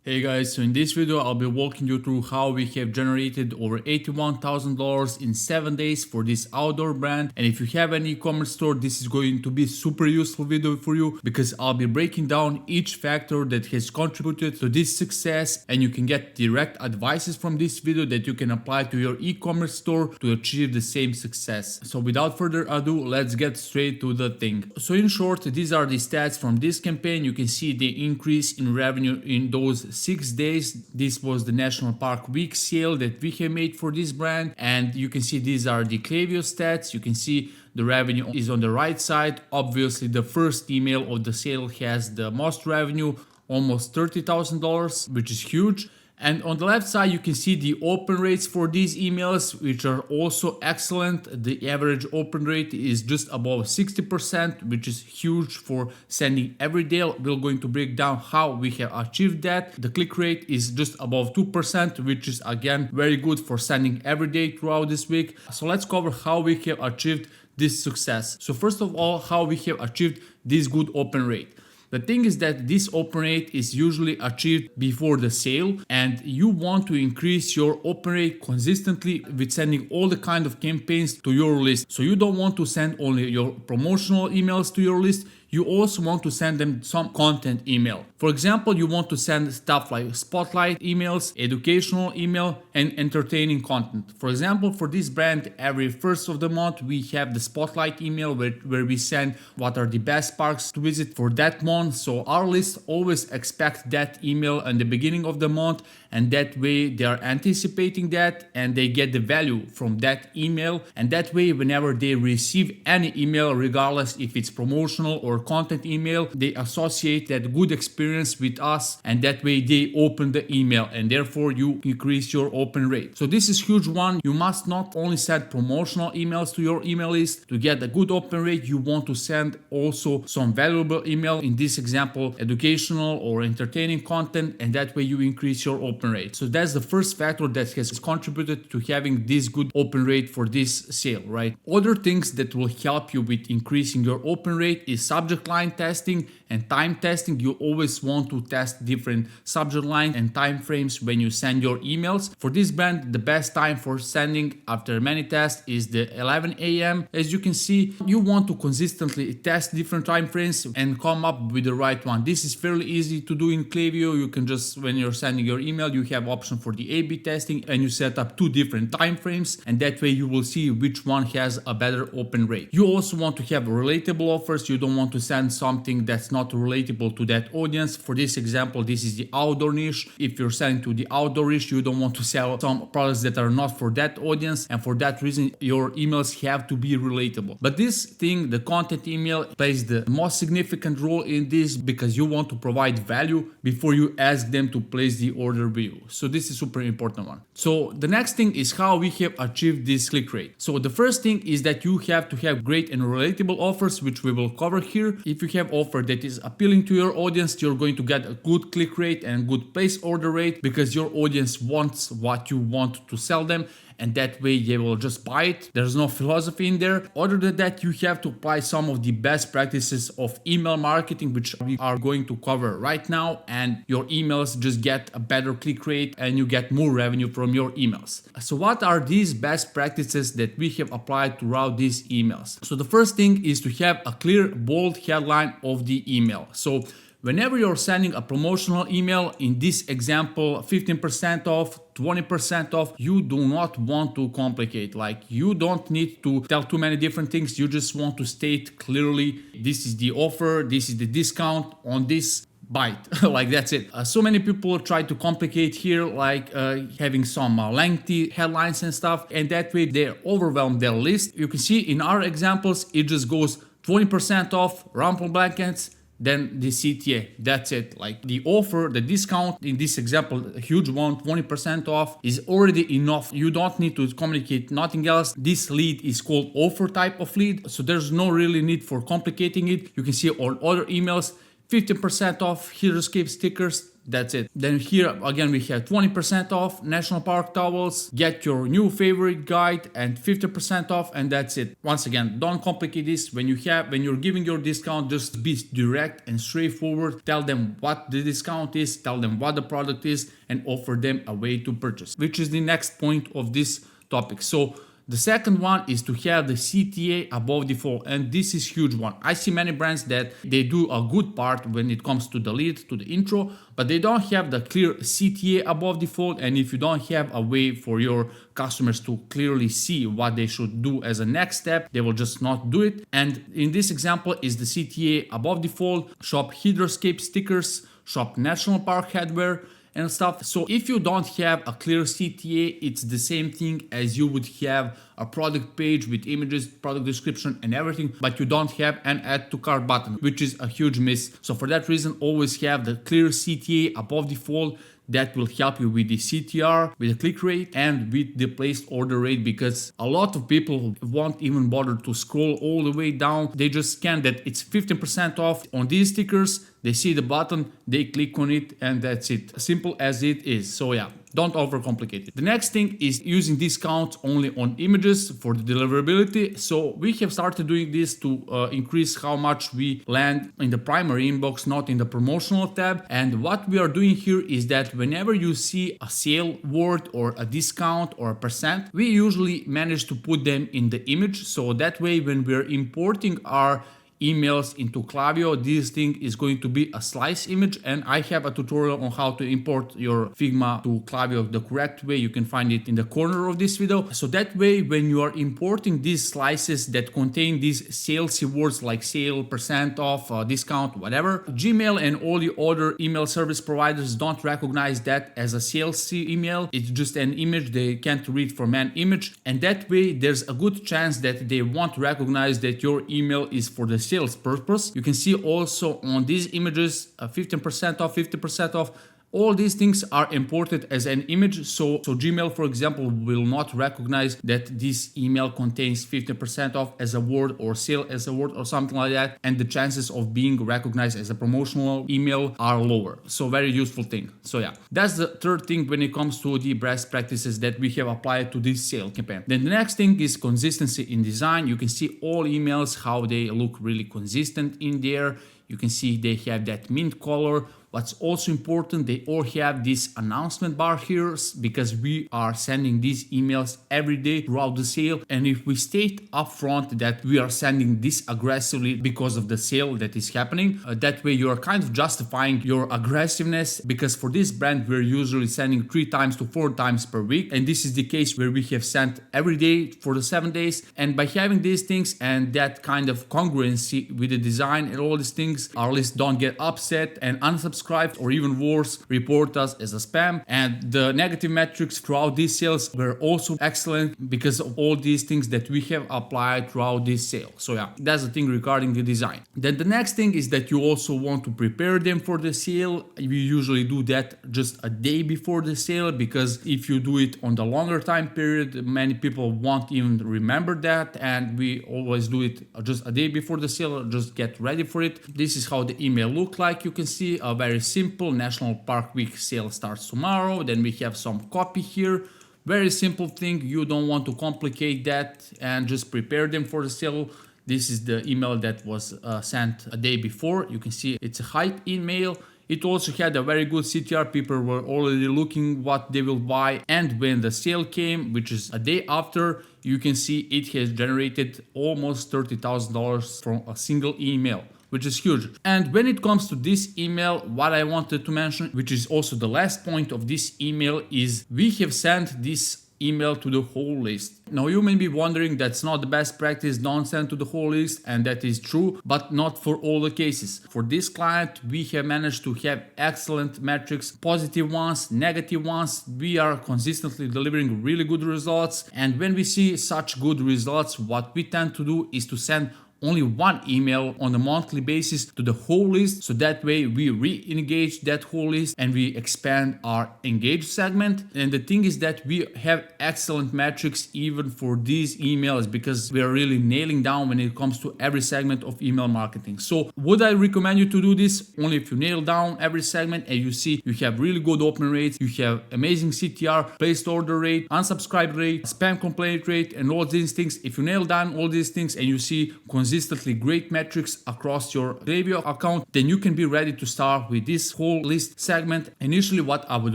Hey guys, so in this video I'll be walking you through how we have generated over $81,000 in 7 days for this outdoor brand. And if you have an e-commerce store, this is going to be super useful video for you because I'll be breaking down each factor that has contributed to this success, and you can get direct advices from this video that you can apply to your e-commerce store to achieve the same success. So without further ado, let's get straight to the thing. So in short, these are the stats from this campaign. You can see the increase in revenue in those 6 days. This was the National Park Week sale that we have made for this brand, and you can see these are the Klaviyo stats. You can see the revenue is on the right side. Obviously the first email of the sale has the most revenue, almost $30,000, which is huge. And on the left side, you can see the open rates for these emails, which are also excellent. The average open rate is just above 60%, which is huge for sending every day. We're going to break down how we have achieved that. The click rate is just above 2%, which is again very good for sending every day throughout this week. So let's cover how we have achieved this success. So first of all, how we have achieved this good open rate. The thing is that this open rate is usually achieved before the sale, and you want to increase your open rate consistently with sending all the kind of campaigns to your list. So you don't want to send only your promotional emails to your list. You also want to send them some content email. For example, you want to send stuff like spotlight emails, educational email, and entertaining content. For example, for this brand, every first of the month, we have the spotlight email where we send what are the best parks to visit for that month. So our list always expect that email in the beginning of the month, and that way they are anticipating that and they get the value from that email. And that way, whenever they receive any email, regardless if it's promotional or content email, they associate that good experience with us, and that way they open the email, and therefore you increase your open rate. So this is huge one. You must not only send promotional emails to your email list to get a good open rate, you want to send also some valuable email, in this example educational or entertaining content, and that way you increase your open rate. So that's the first factor that has contributed to having this good open rate for this sale, right? Other things that will help you with increasing your open rate is subject line testing and time testing. You always want to test different subject line and time frames when you send your emails. For this brand, the best time for sending after many tests is the 11 a.m. As you can see, you want to consistently test different time frames and come up with the right one. This is fairly easy to do in Klaviyo. You can just, when you're sending your email, you have option for the A/B testing, and you set up 2 different time frames, and that way you will see which one has a better open rate. You also want to have relatable offers. You don't want to send something that's not relatable to that audience. For this example, this is the outdoor niche. If you're selling to the outdoor niche, you don't want to sell some products that are not for that audience, and for that reason your emails have to be relatable. But this thing, the content email, plays the most significant role in this because you want to provide value before you ask them to place the order with you. So this is super important one. So the next thing is how we have achieved this click rate. So the first thing is that you have to have great and relatable offers, which we will cover here. If you have offer that is appealing to your audience, you're going to get a good click rate and good place order rate because your audience wants what you want to sell them, and that way they will just buy it. There's no philosophy in there. Other than that, you have to apply some of the best practices of email marketing, which we are going to cover right now, and your emails just get a better click rate and you get more revenue from your emails. So what are these best practices that we have applied throughout these emails? So the first thing is to have a clear, bold headline of the email. So whenever you're sending a promotional email, in this example, 15% off, 20% off, you do not want to complicate. Like, you don't need to tell too many different things. You just want to state clearly, this is the offer, this is the discount on this bite. Like, that's it. So many people try to complicate here, like having some lengthy headlines and stuff, and that way they overwhelm their list. You can see in our examples, it just goes 20% off, rumple blankets, then the CTA, that's it. Like, the offer, the discount in this example, a huge one, 20% off, is already enough. You don't need to communicate nothing else. This lead is called offer type of lead, so there's no really need for complicating it. You can see on other emails, 15% off, heroescape stickers, That's it. Then here again we have 20% off National Park towels, get your new favorite guide and 50% off, and that's it. Once again, don't complicate this. When you're giving your discount, just be direct and straightforward. Tell them what the discount is, tell them what the product is, and offer them a way to purchase, which is the next point of this topic. So the second one is to have the CTA above default, and this is huge one. I see many brands that they do a good part when it comes to the lead, to the intro, but they don't have the clear CTA above default. And if you don't have a way for your customers to clearly see what they should do as a next step, they will just not do it. And in this example is the CTA above default, shop hydroscape stickers, shop national park hardware and stuff. So if you don't have a clear CTA, it's the same thing as you would have a product page with images, product description and everything, but you don't have an add to cart button, which is a huge miss. So for that reason, always have the clear CTA above default. That will help you with the CTR, with the click rate, and with the placed order rate, because a lot of people won't even bother to scroll all the way down. They just scan that it's 15% off on these stickers, they see the button, they click on it, and that's it. Simple as it is. So yeah, don't overcomplicate it. The next thing is using discounts only on images for the deliverability. So we have started doing this to increase how much we land in the primary inbox, not in the promotional tab. And what we are doing here is that whenever you see a sale word or a discount or a percent, we usually manage to put them in the image. So that way, when we're importing our emails into Klaviyo, this thing is going to be a slice image, and I have a tutorial on how to import your Figma to Klaviyo the correct way. You can find it in the corner of this video. So that way, when you are importing these slices that contain these salesy words like sale, percent off, discount, whatever, Gmail and all the other email service providers don't recognize that as a salesy email. It's just an image. They can't read from an image, and that way there's a good chance that they won't recognize that your email is for the sales purpose. You can see also on these images 15% off, 50% off. All these things are imported as an image, so Gmail, for example, will not recognize that this email contains 50% off as a word or sale as a word or something like that, and the chances of being recognized as a promotional email are lower. So very useful thing. So yeah, that's the third thing when it comes to the best practices that we have applied to this sale campaign. Then the next thing is consistency in design. You can see all emails, how they look really consistent in there. You can see they have that mint color. What's also important, they all have this announcement bar here, because we are sending these emails every day throughout the sale. And if we state upfront that we are sending this aggressively because of the sale that is happening, that way you are kind of justifying your aggressiveness, because for this brand, we're usually sending 3 times to 4 times per week. And this is the case where we have sent every day for the 7 days. And by having these things and that kind of congruency with the design and all these things, our list don't get upset and unsubscribe, or even worse, report us as a spam. And the negative metrics throughout these sales were also excellent because of all these things that we have applied throughout this sale. So yeah, that's the thing regarding the design. Then the next thing is that you also want to prepare them for the sale. We usually do that just a day before the sale, because if you do it on the longer time period, many people won't even remember that, and we always do it just a day before the sale. Just get ready for it. This is how the email look like. You can see a very simple National Park Week sale starts tomorrow. Then we have some copy here. Very simple thing. You don't want to complicate that, and just prepare them for the sale. This is the email that was sent a day before. You can see it's a hype email. It also had a very good CTR. People were already looking what they will buy. And when the sale came, which is a day after, you can see it has generated almost $30,000 from a single email, which is huge. And when it comes to this email, what I wanted to mention, which is also the last point of this email, is we have sent this email to the whole list. Now you may be wondering, that's not the best practice, don't send to the whole list, and that is true, but not for all the cases. For this client, we have managed to have excellent metrics, positive ones, negative ones. We are consistently delivering really good results, and when we see such good results, what we tend to do is to send only one email on a monthly basis to the whole list. So that way we re-engage that whole list and we expand our engaged segment. And the thing is that we have excellent metrics even for these emails because we are really nailing down when it comes to every segment of email marketing. So would I recommend you to do this? Only if you nail down every segment and you see you have really good open rates, you have amazing CTR, placed order rate, unsubscribe rate, spam complaint rate, and all these things. If you nail down all these things and you see consistently great metrics across your Oreylo account, then you can be ready to start with this whole list segment. Initially, what I would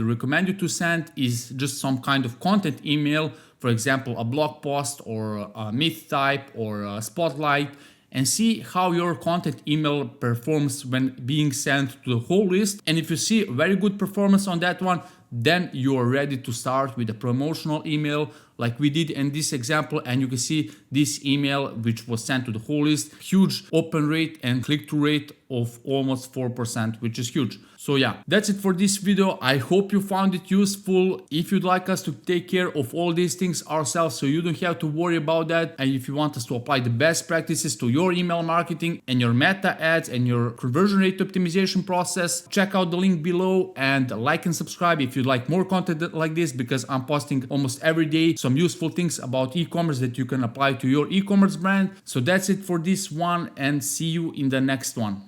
recommend you to send is just some kind of content email, for example, a blog post or a myth type or a spotlight, and see how your content email performs when being sent to the whole list. And if you see very good performance on that one, then you are ready to start with a promotional email like we did in this example. And you can see this email, which was sent to the whole list, huge open rate and click-through rate of almost 4%, which is huge. So yeah, that's it for this video. I hope you found it useful. If you'd like us to take care of all these things ourselves so you don't have to worry about that, and if you want us to apply the best practices to your email marketing and your meta ads and your conversion rate optimization process, check out the link below and like and subscribe if you'd like more content like this, because I'm posting almost every day some useful things about e-commerce that you can apply to your e-commerce brand. So that's it for this one, and see you in the next one.